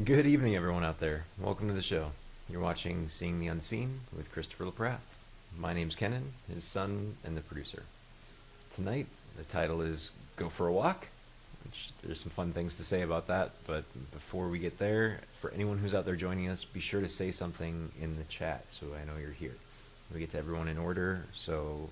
Good evening, everyone out there. Welcome to the show. You're watching Seeing the Unseen with Christopher LaPrath. My name's Kenan, his son, and the producer. Tonight, the title is Go for a Walk, which there's some fun things to say about that, but before we get there, for anyone who's out there joining us, be sure to say something in the chat so I know you're here. We get to everyone in order, so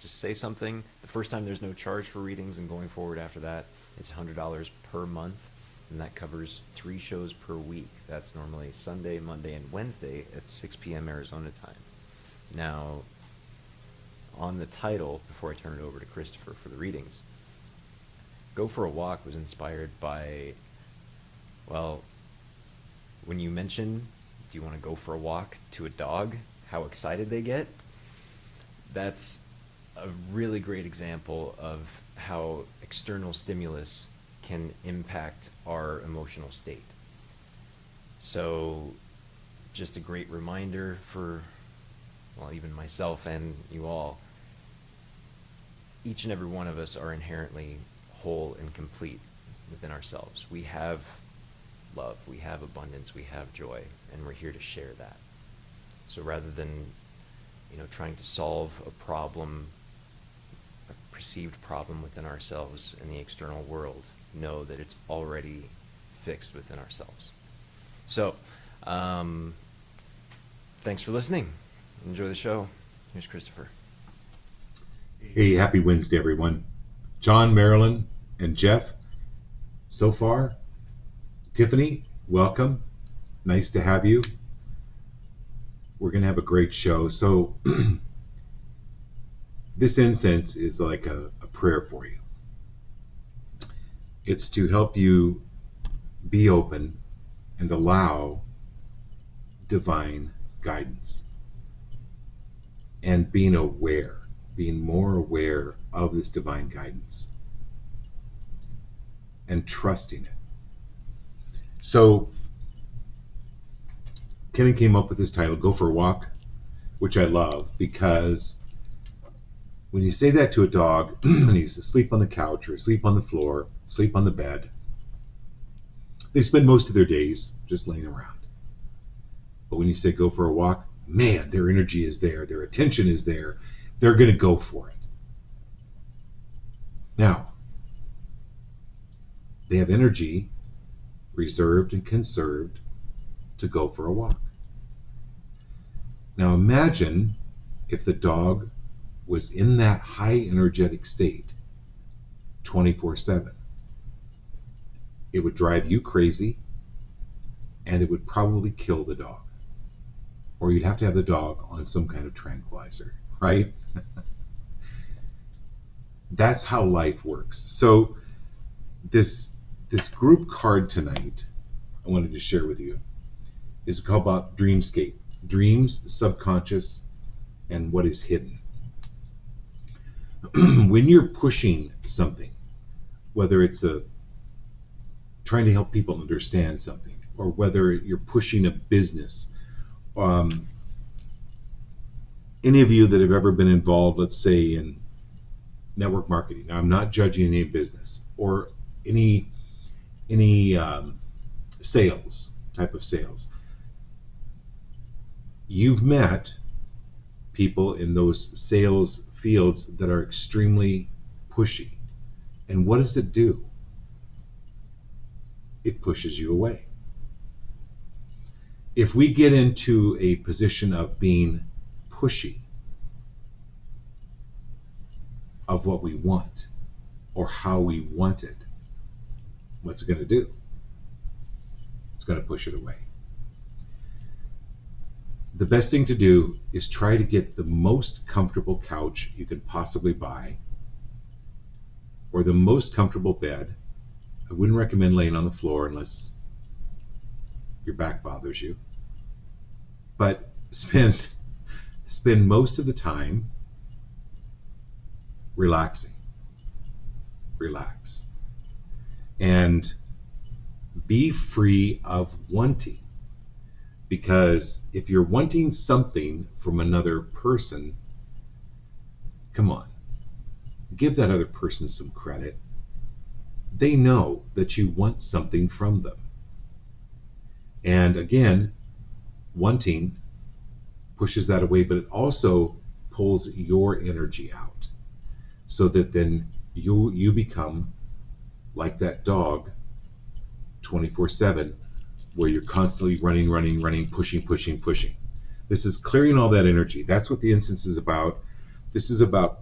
just say something. The first time there's no charge for readings, and going forward after that, it's $100 per month. And that covers 3 shows per week. That's normally Sunday, Monday, and Wednesday at 6 p.m. Arizona time. Now, on the title, before I turn it over to Christopher for the readings, Go for a Walk was inspired by, well, when you mention, do you want to go for a walk to a dog, how excited they get? That's a really great example of how external stimulus can impact our emotional state. So just a great reminder for, well, even myself and you all, each and every one of us are inherently whole and complete within ourselves. We have love, we have abundance, we have joy, and we're here to share that. So rather than, trying to solve a problem, a perceived problem within ourselves in the external world, know that it's already fixed within ourselves. So, thanks for listening. Enjoy the show. Here's Christopher. Hey, happy Wednesday, everyone. John, Marilyn, and Jeff, so far. Tiffany, welcome. Nice to have you. We're going to have a great show. So, this incense is like a prayer for you. It's to help you be open and allow divine guidance. And being more aware of this divine guidance. And trusting it. So, Kenan came up with this title, Go for a Walk, which I love because when you say that to a dog and he's asleep on the couch or asleep on the floor, asleep on the bed, they spend most of their days just laying around. But when you say go for a walk, man, their energy is there, their attention is there, they're going to go for it. Now, they have energy reserved and conserved to go for a walk. Now imagine if the dog was in that high energetic state 24/7. It would drive you crazy and it would probably kill the dog. Or you'd have to have the dog on some kind of tranquilizer, right? That's how life works. So this group card tonight I wanted to share with you is called about Dreamscape. Dreams, subconscious, and what is hidden. When you're pushing something, whether it's trying to help people understand something, or whether you're pushing a business, any of you that have ever been involved, let's say, in network marketing. Now, I'm not judging any business or any sales, type of sales. You've met people in those sales fields that are extremely pushy. And what does it do? It pushes you away. If we get into a position of being pushy of what we want or how we want it, what's it going to do? It's going to push it away. The best thing to do is try to get the most comfortable couch you can possibly buy or the most comfortable bed. I wouldn't recommend laying on the floor unless your back bothers you. But spend most of the time relaxing. Relax. And be free of wanting. Because if you're wanting something from another person, come on, give that other person some credit. They know that you want something from them. And again, wanting pushes that away, but it also pulls your energy out, so that then you become like that dog 24/7, where you're constantly running, pushing. This is clearing all that energy. That's what the incense is about. This is about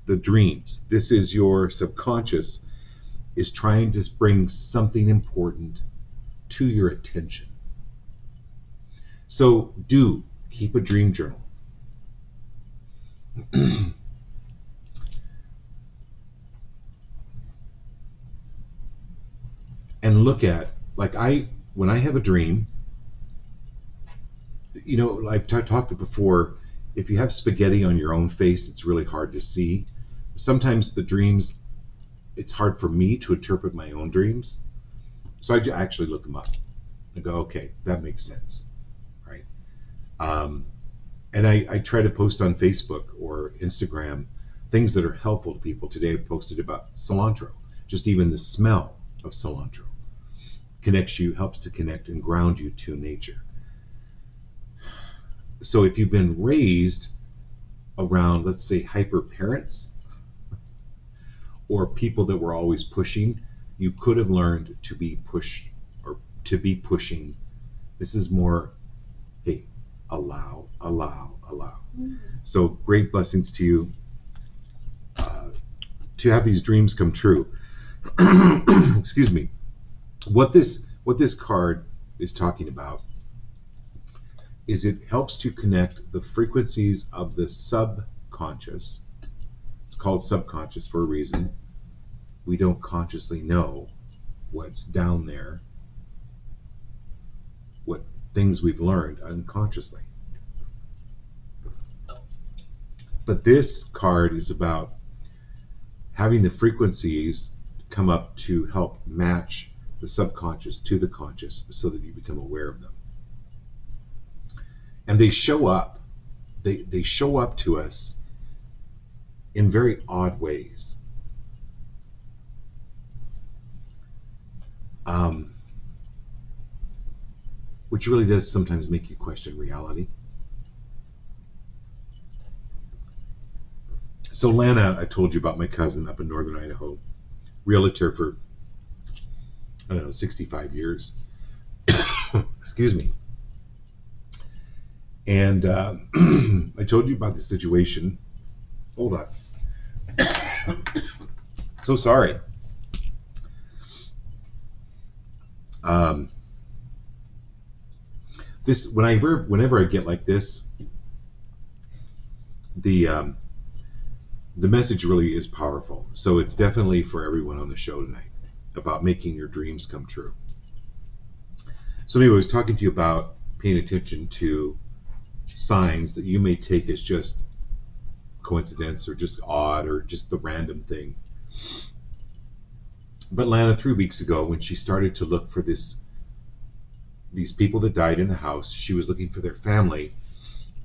the dreams. This is your subconscious is trying to bring something important to your attention. So do keep a dream journal. And look at, when I have a dream, I've talked before, if you have spaghetti on your own face, it's really hard to see. Sometimes the dreams, it's hard for me to interpret my own dreams. So I actually look them up and go, okay, that makes sense, right? And I try to post on Facebook or Instagram things that are helpful to people. Today I posted about cilantro. Just even the smell of cilantro helps to connect and ground you to nature. So if you've been raised around, let's say, hyper parents or people that were always pushing, you could have learned to be pushing. This is more, hey, allow. Mm-hmm. So great blessings to you to have these dreams come true. Excuse me. What this card is talking about is it helps to connect the frequencies of the subconscious. It's called subconscious for a reason. We don't consciously know what's down there, what things we've learned unconsciously. But this card is about having the frequencies come up to help match the subconscious to the conscious so that you become aware of them. And they show up. They show up to us in very odd ways. Which really does sometimes make you question reality. So Lana, I told you about my cousin up in northern Idaho, realtor for, 65 years. Excuse me. And I told you about the situation. Hold on. So sorry. Whenever I get like this, the message really is powerful. So it's definitely for everyone on the show tonight about making your dreams come true. So anyway, I was talking to you about paying attention to signs that you may take as just coincidence or just odd or just the random thing. But Lana, 3 weeks ago, when she started to look for these people that died in the house, she was looking for their family.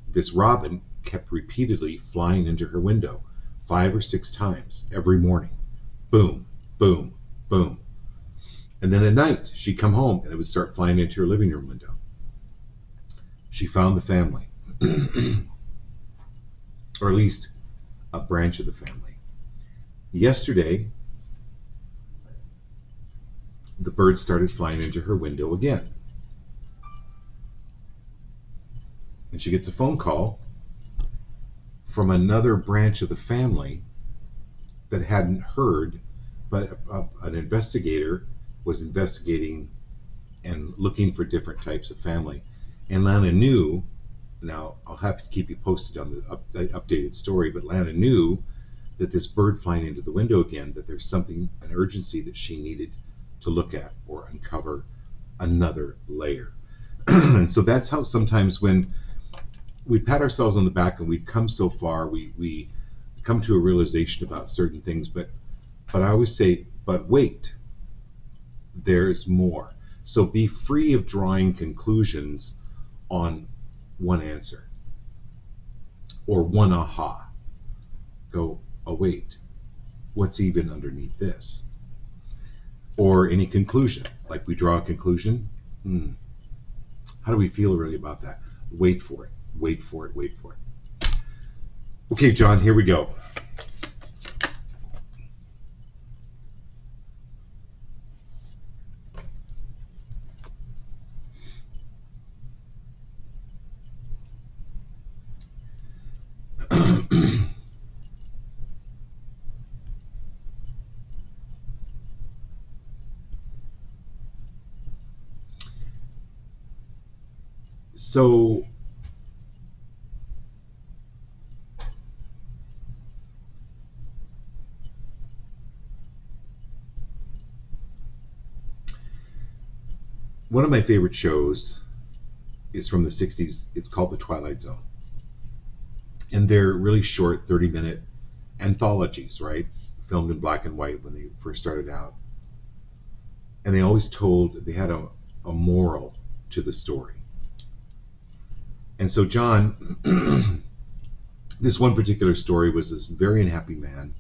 This robin kept repeatedly flying into her window 5 or 6 times every morning. Boom, boom, boom. And then at night, she'd come home and it would start flying into her living room window. She found the family, or at least a branch of the family. Yesterday, the bird started flying into her window again. And she gets a phone call from another branch of the family that hadn't heard, but an investigator was investigating and looking for different types of family. And Lana knew, now I'll have to keep you posted on the updated story, but Lana knew that this bird flying into the window again, that there's something, an urgency that she needed to look at or uncover another layer. And so that's how sometimes when we pat ourselves on the back and we've come so far, we come to a realization about certain things, but I always say, but wait, there's more. So be free of drawing conclusions on one answer or one aha. Go, oh wait, what's even underneath this? Or any conclusion, like we draw a conclusion, How do we feel really about that? Wait for it. Wait for it. Wait for it. Okay, John, here we go. So one of my favorite shows is from the 60s. It's called The Twilight Zone. And they're really short, 30-minute anthologies, right? Filmed in black and white when they first started out. And they always told, they had a moral to the story. And so, John, this one particular story was this very unhappy man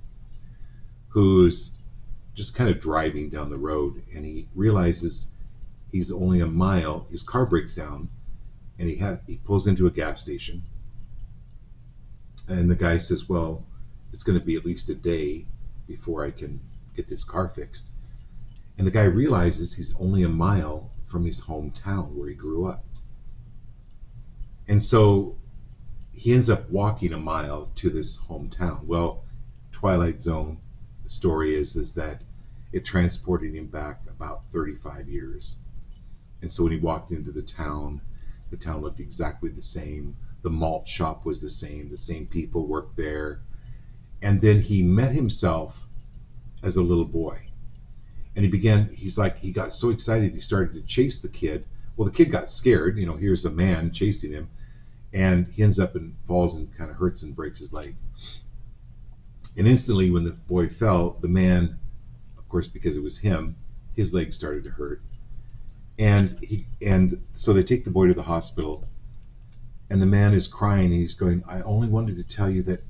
who's just kind of driving down the road, and he realizes he's only a mile. His car breaks down, and he pulls into a gas station. And the guy says, well, it's going to be at least a day before I can get this car fixed. And the guy realizes he's only a mile from his hometown where he grew up. And so he ends up walking a mile to this hometown. Well, Twilight Zone, the story is that it transported him back about 35 years. And so when he walked into the town looked exactly the same. The malt shop was the same people worked there. And then he met himself as a little boy. And he got so excited he started to chase the kid. Well, the kid got scared, here's a man chasing him. And he ends up and falls and kind of hurts and breaks his leg. And instantly when the boy fell, the man, of course, because it was him, his leg started to hurt. And so they take the boy to the hospital, and the man is crying, and he's going, I only wanted to tell you that,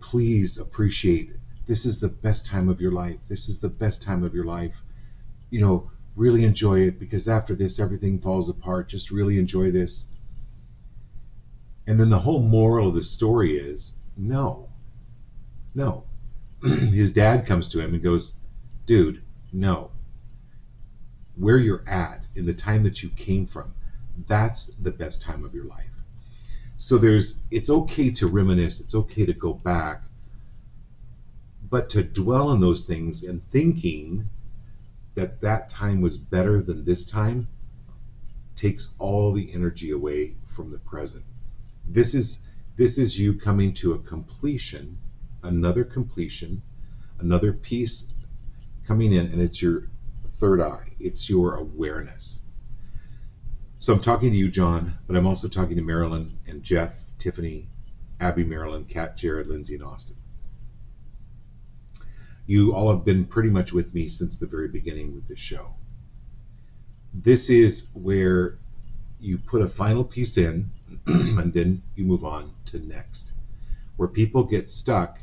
please appreciate, this is the best time of your life. This is the best time of your life. Really enjoy it, because after this, everything falls apart. Just really enjoy this. And then the whole moral of the story is, no. His dad comes to him and goes, dude, no. Where you're at in the time that you came from, that's the best time of your life. So it's okay to reminisce, it's okay to go back, but to dwell on those things and thinking that time was better than this time takes all the energy away from the present. This is you coming to a completion, another piece coming in, and it's your third eye. It's your awareness. So I'm talking to you, John, but I'm also talking to Marilyn and Jeff, Tiffany, Abby, Marilyn, Kat, Jared, Lindsay, and Austin. You all have been pretty much with me since the very beginning with this show. This is where you put a final piece in, and then you move on to next. Where people get stuck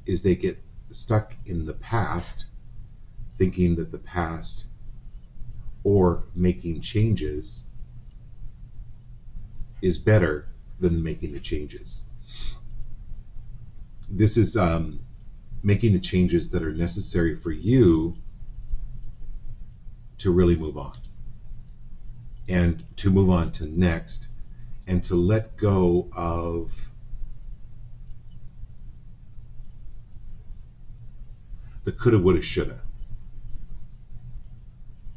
is they get stuck in the past, thinking that the past or making changes is better than making the changes. This is making the changes that are necessary for you to really move on, and to move on to next, and to let go of the coulda, woulda, shoulda.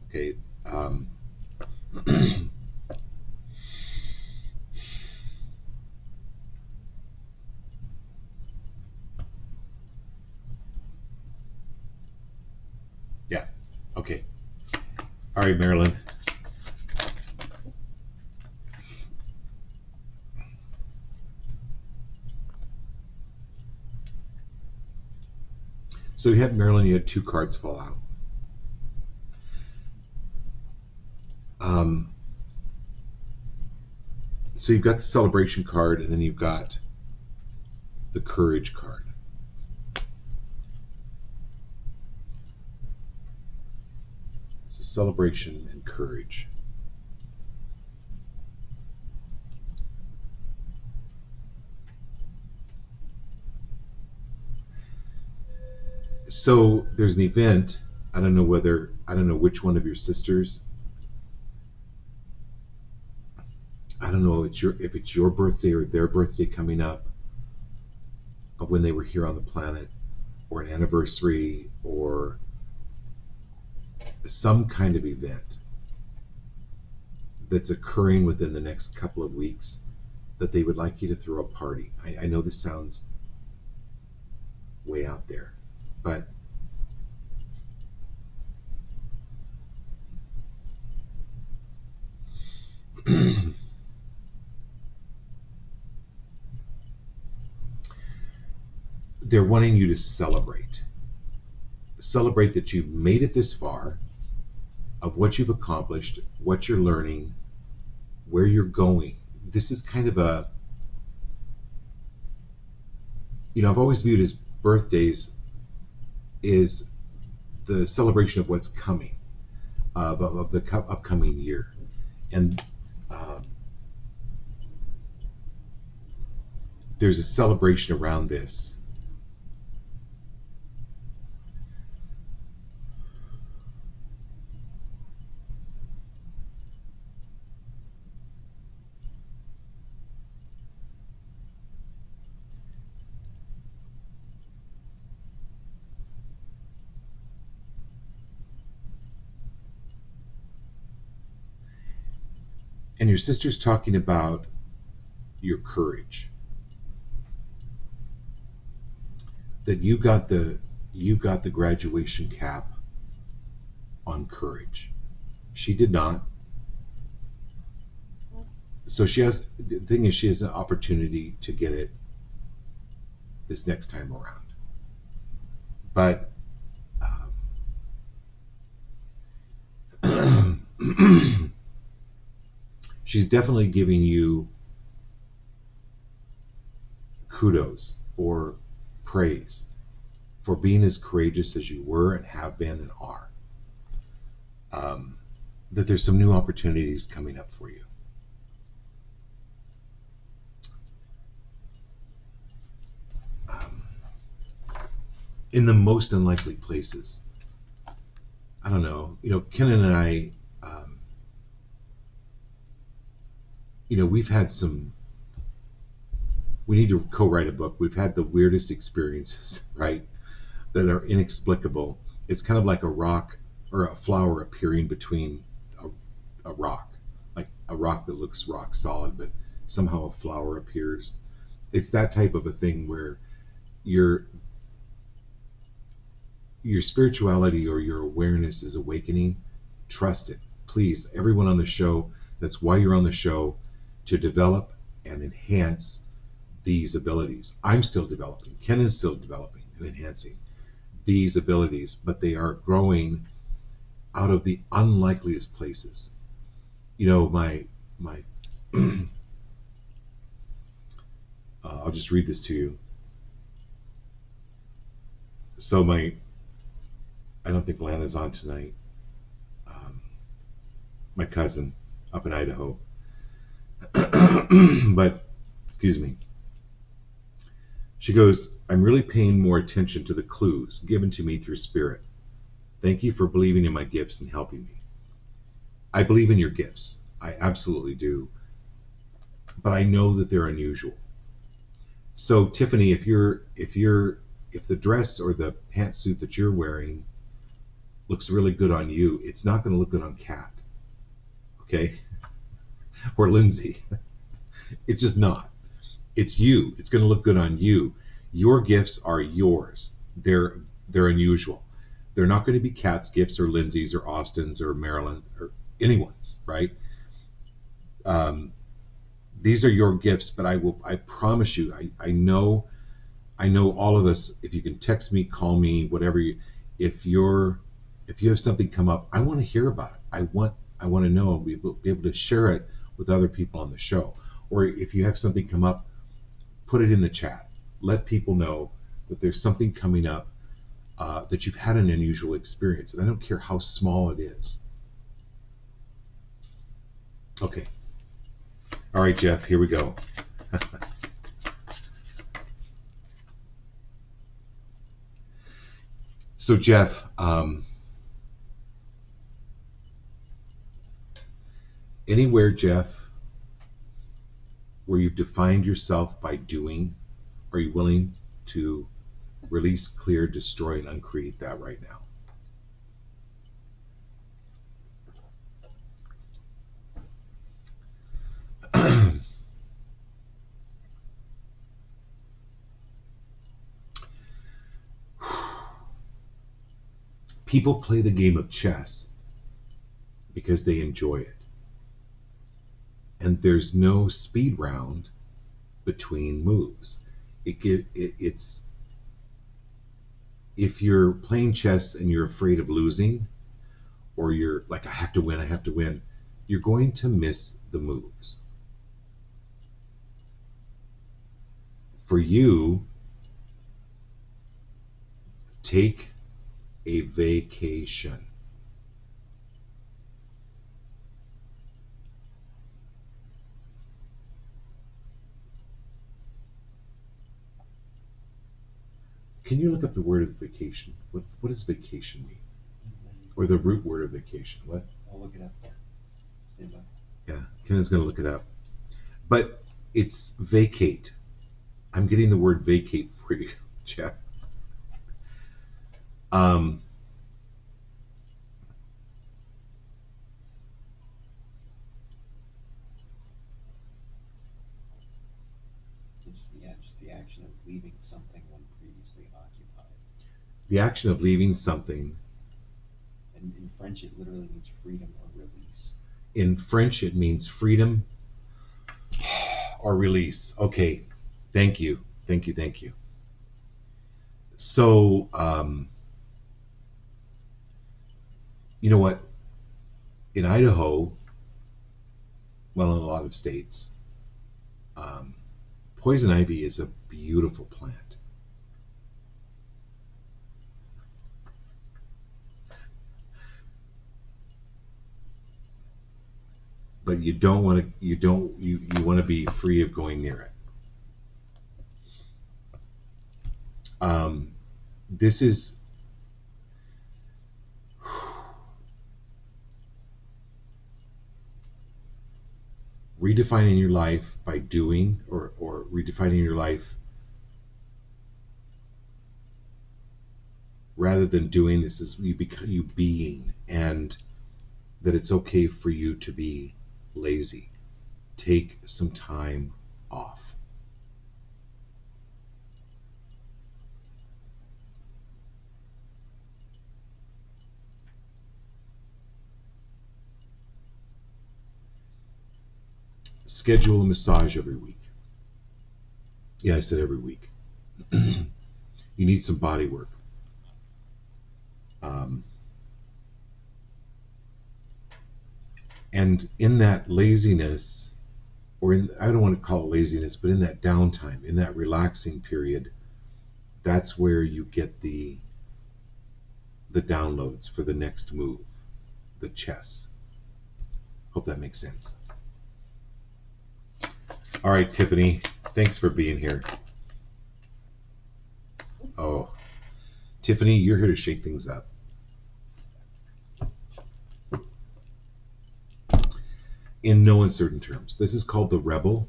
Okay. Yeah. Okay. All right, Marilyn. So you had Marilyn, you had two cards fall out. So you've got the celebration card, and then you've got the courage card. So celebration and courage. So there's an event. I don't know which one of your sisters. I don't know if it's your birthday or their birthday coming up, of when they were here on the planet, or an anniversary, or some kind of event that's occurring within the next couple of weeks that they would like you to throw a party. I know this sounds way out there, but they're wanting you to celebrate that you've made it this far, of what you've accomplished, what you're learning, where you're going. This is kind of a, I've always viewed as birthdays is the celebration of what's coming, of the upcoming year. And there's a celebration around this. And your sister's talking about your courage. That you got the graduation cap on courage. She did not. So the thing is, she has an opportunity to get it this next time around. But she's definitely giving you kudos or praise for being as courageous as you were and have been and are. That there's some new opportunities coming up for you. In the most unlikely places. I don't know. Kenan and I, we've had we need to co-write a book. We've had the weirdest experiences, right? That are inexplicable. It's kind of like a rock or a flower appearing between a rock, like a rock that looks rock solid, but somehow a flower appears. It's that type of a thing where your spirituality or your awareness is awakening. Trust it. Please, everyone on the show, that's why you're on the show, to develop and enhance these abilities. I'm still developing. Ken is still developing and enhancing these abilities, but they are growing out of the unlikeliest places. My I'll just read this to you. So I don't think Lana's on tonight. My cousin up in Idaho. But, excuse me. She goes, I'm really paying more attention to the clues given to me through spirit. Thank you for believing in my gifts and helping me. I believe in your gifts. I absolutely do. But I know that they're unusual. So Tiffany, if the dress or the pantsuit that you're wearing looks really good on you, it's not going to look good on Kat. Okay? Or Lindsay. It's just not. It's you. It's going to look good on you. Your gifts are yours. They're unusual. They're not going to be Kat's gifts or Lindsay's or Austin's or Marilyn or anyone's, right? These are your gifts, but I promise you, I know all of us, if you can text me, call me, whatever if you have something come up, I want to hear about it. I want to know and be able to share it with other people on the show. Or if you have something come up, put it in the chat. Let people know that there's something coming up, that you've had an unusual experience. And I don't care how small it is. Okay. All right, Jeff, here we go. So Jeff, anywhere, Jeff, where you've defined yourself by doing, are you willing to release, clear, destroy, and uncreate that right now? People play the game of chess because they enjoy it. And there's no speed round between moves. It's if you're playing chess and you're afraid of losing, or you're like, I have to win, you're going to miss the moves. For you, take a vacation. Can you look up the word of vacation? What does vacation mean? Or the root word of vacation? What? I'll look it up. Stand by. Yeah, Kenneth's going to look it up. But it's vacate. I'm getting the word vacate for you, Jeff. It's just the action of leaving something when previously occupied. The action of leaving something. And in French, it literally means freedom or release. In French, it means freedom or release. Okay, thank you. So, you know what? In Idaho, well, in a lot of states, poison ivy is a beautiful plant. But you want to be free of going near it. This is redefining your life by doing, or redefining your life rather than doing. This is you being, and that it's okay for you to be lazy. Take some time off. Schedule a massage every week. Yeah, I said every week. You need some body work. And in that laziness, I don't want to call it laziness, but in that downtime, in that relaxing period, that's where you get the downloads for the next move, the chess. Hope that makes sense. All right, Tiffany, thanks for being here. Oh, Tiffany, you're here to shake things up. In no uncertain terms. This is called the Rebel.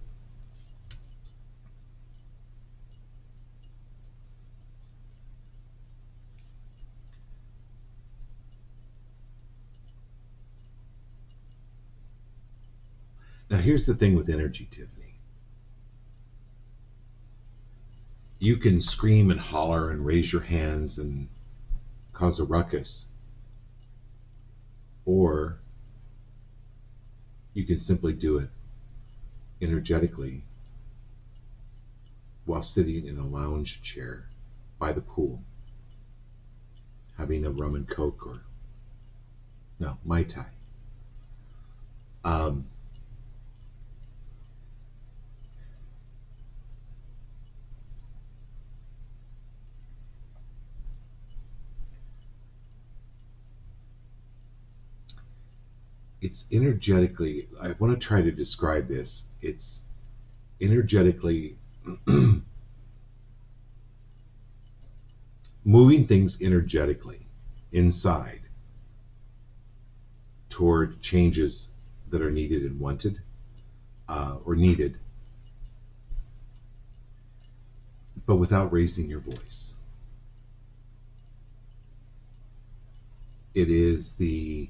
Now here's the thing with energy, Tiffany. You can scream and holler and raise your hands and cause a ruckus. Or you can simply do it energetically while sitting in a lounge chair by the pool, having a rum and coke or Mai Tai. It's energetically, I want to try to describe this. It's energetically moving things energetically inside toward changes that are needed and wanted, or needed, but without raising your voice. It is the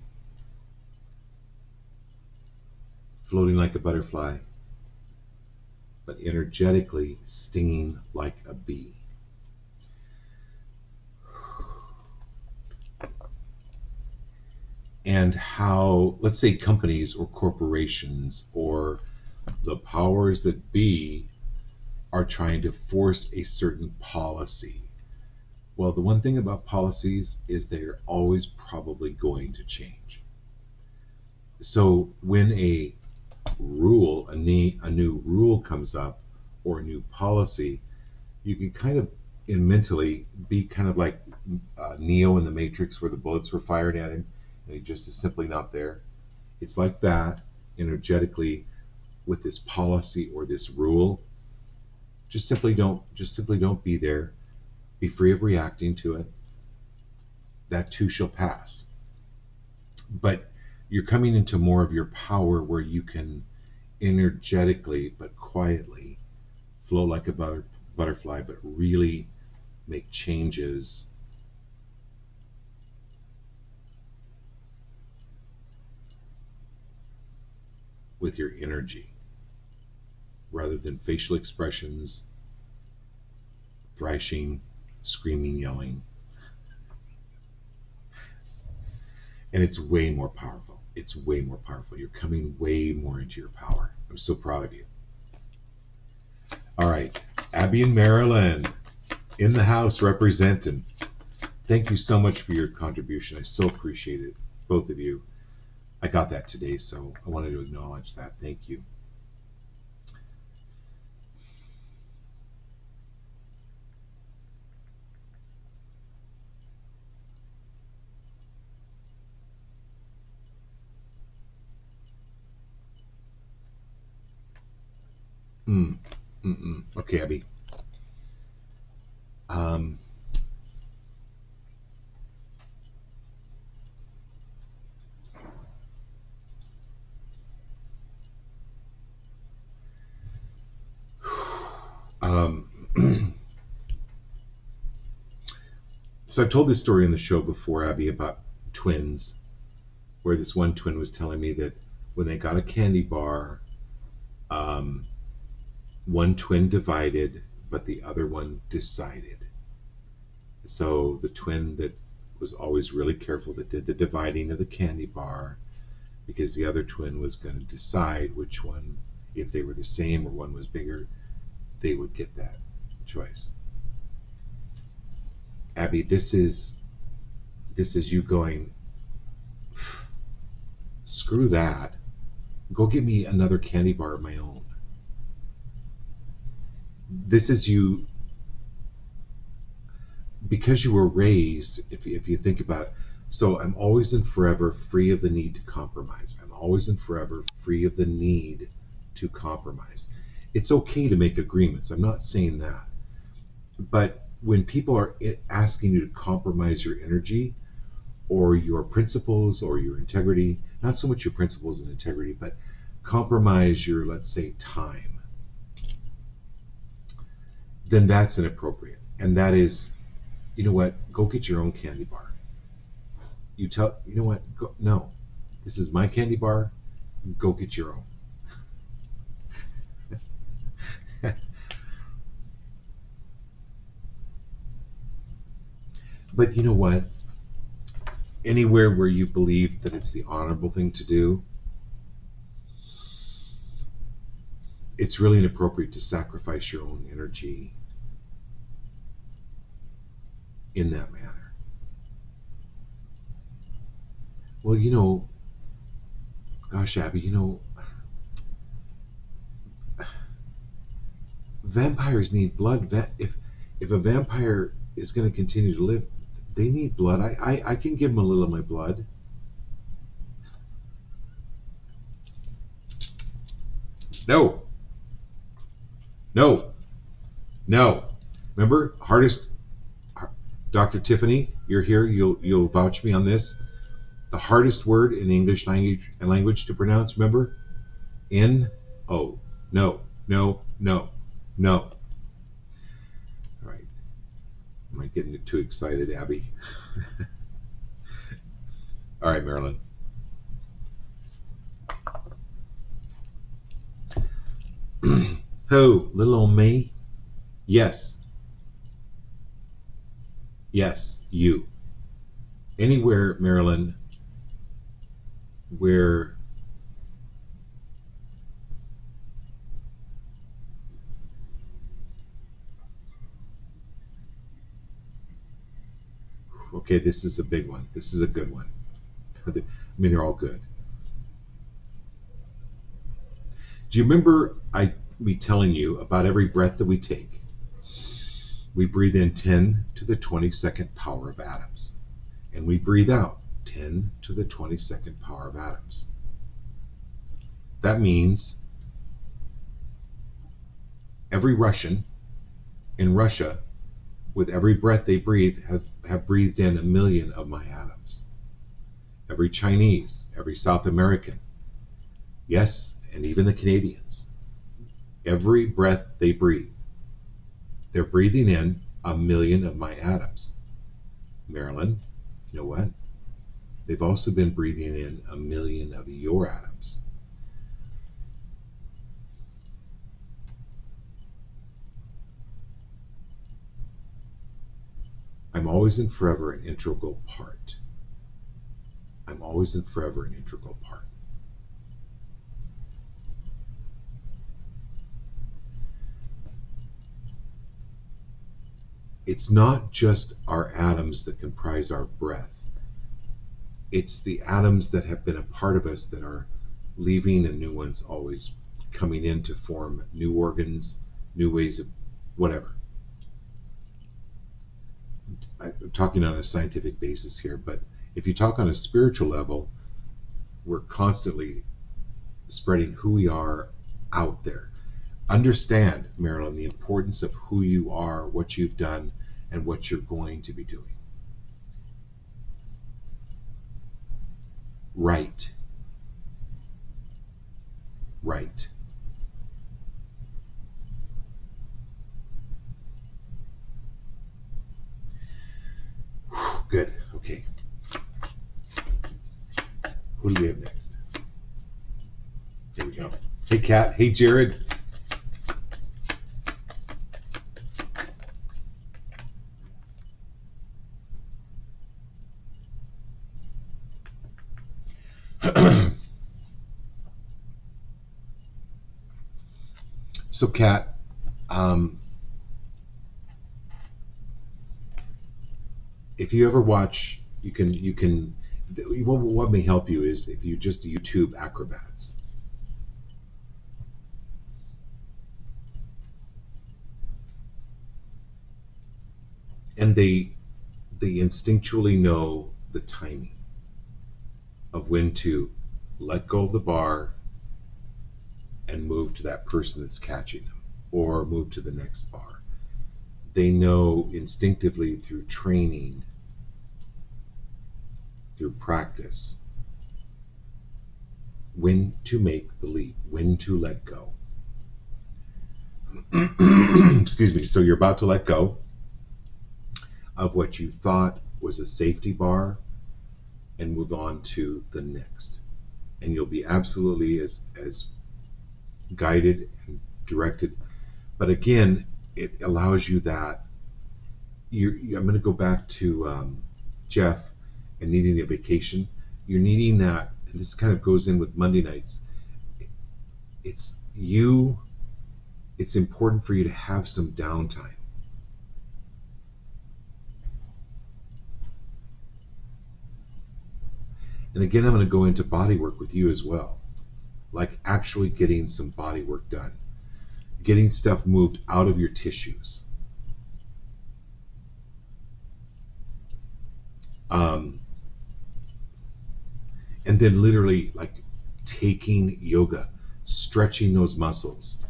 floating like a butterfly, but energetically stinging like a bee. And how, let's say, companies or corporations or the powers that be are trying to force a certain policy. Well, the one thing about policies is they're always probably going to change. So when a rule, a new rule comes up, or a new policy, you can kind of mentally be kind of like Neo in the Matrix, where the bullets were fired at him and he just is simply not there. It's like that energetically with this policy or this rule. Just simply don't be there. Be free of reacting to it. That too shall pass. But you're coming into more of your power, where you can energetically but quietly flow like a butterfly, but really make changes with your energy, rather than facial expressions, thrashing, screaming, yelling. And it's way more powerful. It's way more powerful. You're coming way more into your power. I'm so proud of you. All right, Abby and Marilyn in the house representing. Thank you so much for your contribution. I so appreciate it, both of you. I got that today, so I wanted to acknowledge that. Thank you. Okay, Abby. So I've told this story on the show before, Abby, about twins, where this one twin was telling me that when they got a candy bar, one twin divided, but the other one decided. So the twin that was always really careful, that did the dividing of the candy bar, because the other twin was going to decide which one, if they were the same or one was bigger, they would get that choice. Abby, this is you going, screw that. Go get me another candy bar of my own. This is you, because you were raised, if you think about it. So I'm always and forever free of the need to compromise. I'm always and forever free of the need to compromise. It's okay to make agreements. I'm not saying that. But when people are asking you to compromise your energy or your principles or your integrity, not so much your principles and integrity, but compromise your, let's say, time, then that's inappropriate. And that is, you know what, go get your own candy bar. You know what, go, no, this is my candy bar, go get your own. But you know what? Anywhere where you believe that it's the honorable thing to do, it's really inappropriate to sacrifice your own energy in that manner. Well, you know, gosh, Abby, you know, vampires need blood. If a vampire is going to continue to live, they need blood. I can give them a little of my blood. No. Remember, Dr. Tiffany, you're here. You'll vouch me on this. The hardest word in the English language to pronounce, remember? N-O. No, no, no, no. All right. Am I getting too excited, Abby? All right, Marilyn. Who? Little old me? Yes. Yes, you. Anywhere, Marilyn, where okay, this is a big one. This is a good one. I mean, they're all good. Do you remember me telling you about every breath that we take? We breathe in 10 to the 22nd power of atoms. And we breathe out 10 to the 22nd power of atoms. That means every Russian in Russia, with every breath they breathe, have breathed in 1 million of my atoms. Every Chinese, every South American, yes, and even the Canadians, every breath they breathe, they're breathing in 1 million of my atoms. Marilyn, you know what? They've also been breathing in 1 million of your atoms. I'm always and forever an integral part. I'm always and forever an integral part. It's not just our atoms that comprise our breath. It's the atoms that have been a part of us that are leaving and new ones always coming in to form new organs, new ways of whatever. I'm talking on a scientific basis here, but if you talk on a spiritual level, we're constantly spreading who we are out there. Understand, Marilyn, the importance of who you are, what you've done, and what you're going to be doing. Right. Right. Good. Okay. Who do we have next? Here we go. Hey, Kat. Hey, Jared. So, Kat, if you ever watch, you can. What may help you is if you just YouTube acrobats. And they instinctually know the timing of when to let go of the bar and move to that person that's catching them, or move to the next bar. They know instinctively through training, through practice, when to make the leap, when to let go. Excuse me. So you're about to let go of what you thought was a safety bar and move on to the next. And you'll be absolutely as guided and directed. But again, it allows you that. I'm going to go back to Jeff and needing a vacation. You're needing that, and this kind of goes in with Monday nights. It's important for you to have some downtime. And again, I'm going to go into body work with you as well. Like actually getting some body work done. Getting stuff moved out of your tissues. And then literally like taking yoga, stretching those muscles.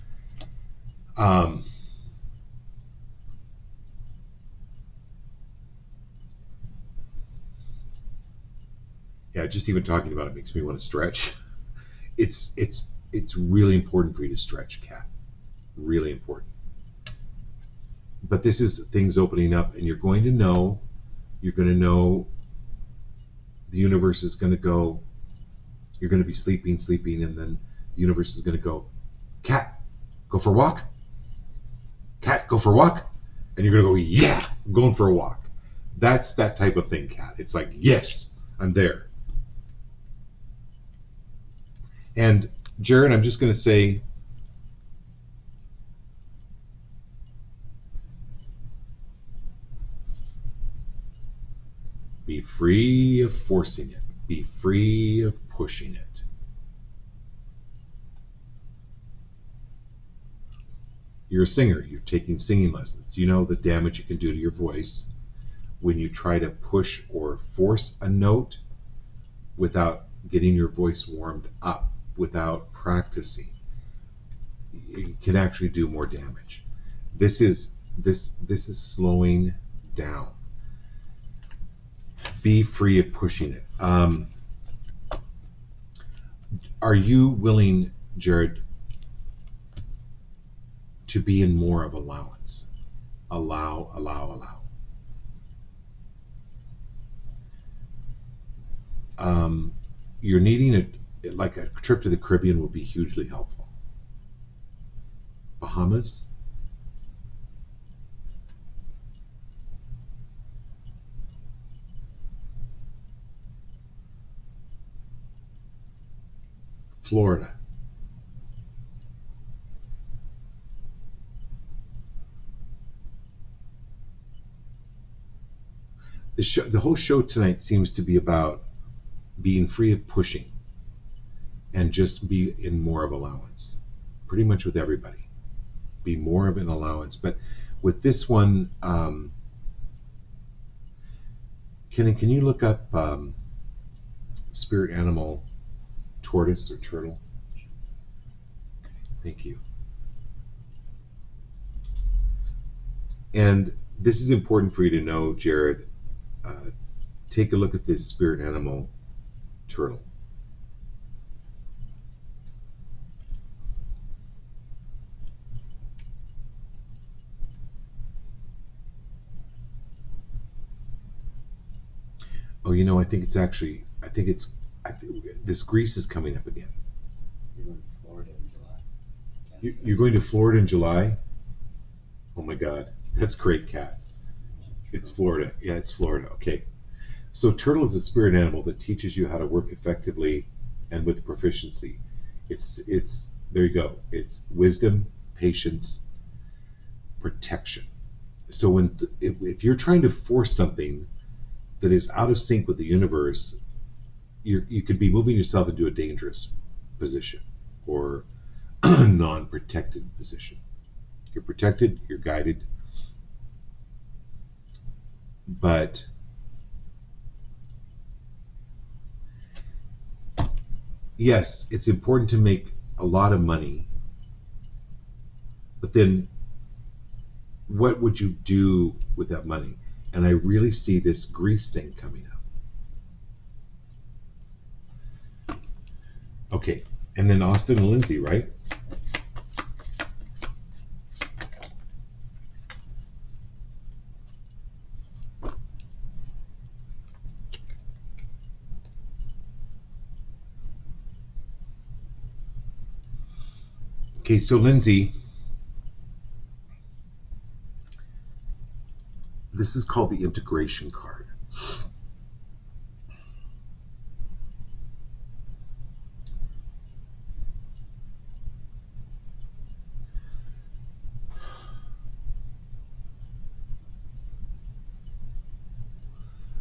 Yeah, just even talking about it makes me want to stretch. It's really important for you to stretch, cat. Really important. But this is things opening up, and you're going to know the universe is going to go, you're going to be sleeping, and then the universe is going to go, cat, go for a walk. Cat, go for a walk. And you're going to go, yeah, I'm going for a walk. That's that type of thing, cat. It's like, yes, I'm there. And Jared, I'm just going to say, be free of forcing it. Be free of pushing it. You're a singer. You're taking singing lessons. Do you know the damage it can do to your voice when you try to push or force a note without getting your voice warmed up, without practicing? It can actually do more damage. This is slowing down. Be free of pushing it. Are you willing, Jared, to be in more of allowance? Allow. You're needing like a trip to the Caribbean would be hugely helpful. Bahamas? Florida? The whole show tonight seems to be about being free of pushing and just be in more of allowance. Pretty much with everybody. Be more of an allowance. But with this one, can you look up spirit animal tortoise or turtle? Thank you. And this is important for you to know, Jared. Take a look at this spirit animal turtle. Oh, I think this Greece is coming up again. You're going to Florida in July. You're going to Florida in July? Oh my God, that's great, cat. It's Florida. Yeah, it's Florida. Okay. So turtle is a spirit animal that teaches you how to work effectively and with proficiency. It's there you go. It's wisdom, patience, protection. So if you're trying to force something that is out of sync with the universe, you could be moving yourself into a dangerous position or non-protected position. You're protected, you're guided, but yes, it's important to make a lot of money, but then what would you do with that money? And I really see this Greece thing coming up. Okay, and then Austin and Lindsay, right? Okay, so Lindsay, this is called the integration card.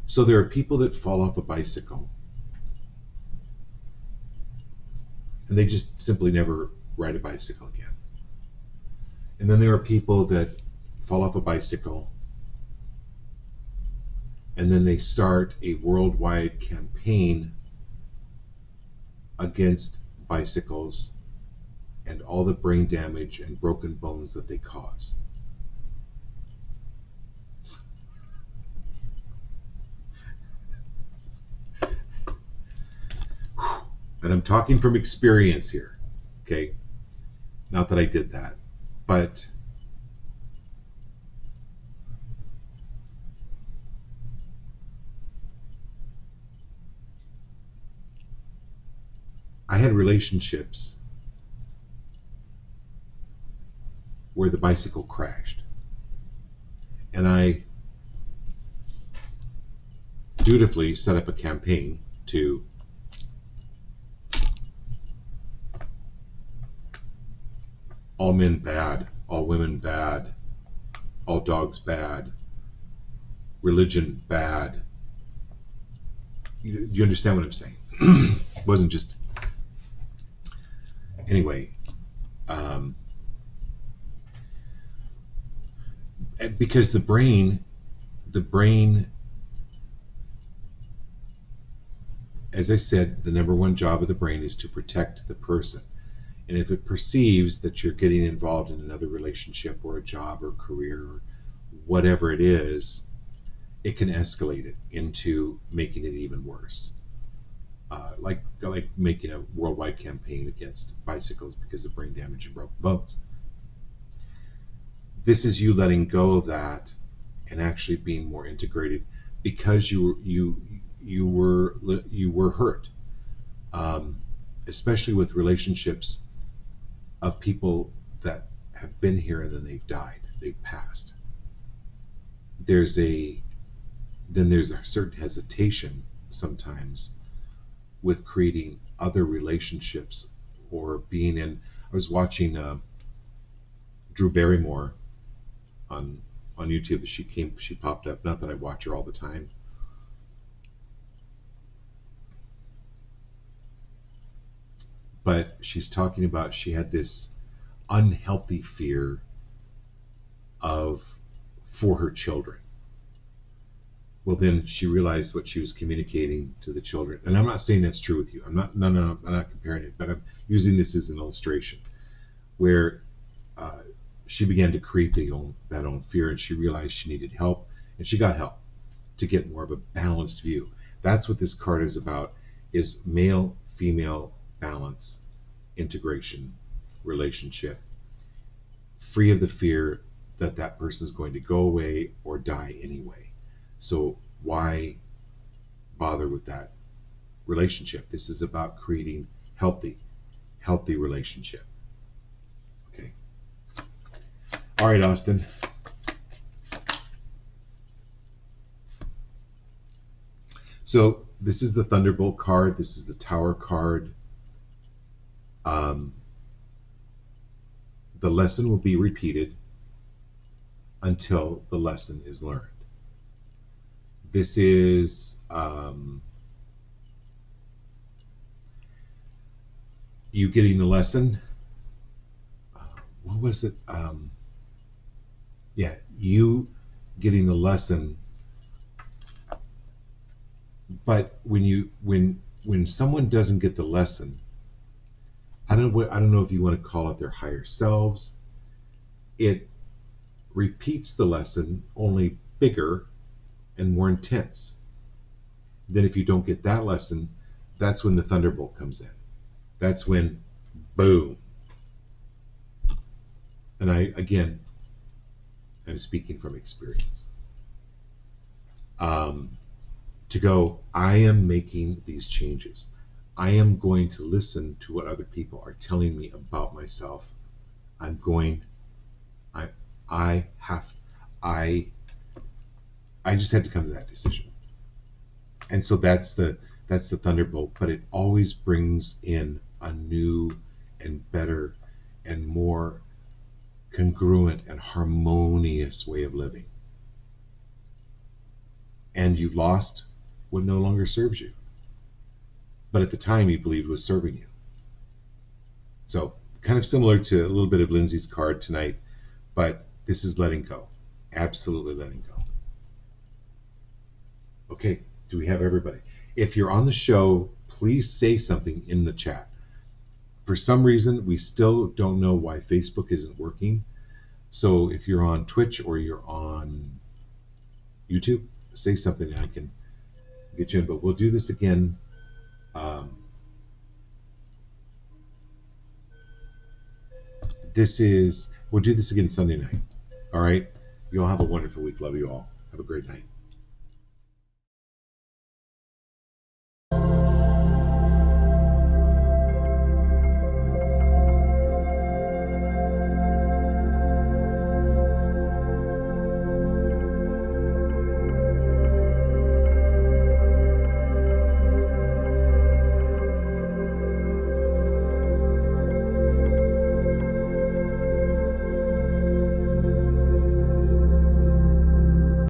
So there are people that fall off a bicycle and they just simply never ride a bicycle again. And then there are people that fall off a bicycle and then they start a worldwide campaign against bicycles and all the brain damage and broken bones that they cause. I'm talking from experience here, okay? Not that I did that, but I had relationships where the bicycle crashed. And I dutifully set up a campaign to all men bad, all women bad, all dogs bad, religion bad. You understand what I'm saying? It wasn't just... Anyway, because the brain, as I said, the number one job of the brain is to protect the person. And if it perceives that you're getting involved in another relationship or a job or career or whatever it is, it can escalate it into making it even worse. Like making a worldwide campaign against bicycles because of brain damage and broken bones. This is you letting go of that and actually being more integrated because you were hurt, especially with relationships of people that have been here and then they've died, they've passed. There's a certain hesitation sometimes with creating other relationships or being in. I was watching Drew Barrymore on YouTube. She popped up. Not that I watch her all the time. But she's talking about she had this unhealthy fear for her children. Well, then she realized what she was communicating to the children. And I'm not saying that's true with you. I'm not comparing it, but I'm using this as an illustration where she began to create that own fear, and she realized she needed help, and she got help to get more of a balanced view. That's what this card is about, is male-female balance, integration, relationship, free of the fear that person is going to go away or die anyway. So why bother with that relationship? This is about creating healthy relationship. Okay. All right, Austin. So this is the Thunderbolt card. This is the Tower card. The lesson will be repeated until the lesson is learned. This is you getting the lesson. What was it? Yeah, you getting the lesson. But when someone doesn't get the lesson, I don't know if you want to call it their higher selves. It repeats the lesson, only bigger and more intense. Then if you don't get that lesson, that's when the Thunderbolt comes in. That's when, boom. And I'm speaking from experience. To go, I am making these changes. I am going to listen to what other people are telling me about myself. I just had to come to that decision. And so that's the Thunderbolt, but it always brings in a new and better and more congruent and harmonious way of living. And you've lost what no longer serves you, but at the time you believed was serving you. So kind of similar to a little bit of Lindsay's card tonight, but this is letting go. Absolutely letting go. Okay, do we have everybody? If you're on the show, please say something in the chat. For some reason, we still don't know why Facebook isn't working. So if you're on Twitch or you're on YouTube, say something and I can get you in. But we'll do this again we'll do this again Sunday night. All right? You all have a wonderful week. Love you all. Have a great night.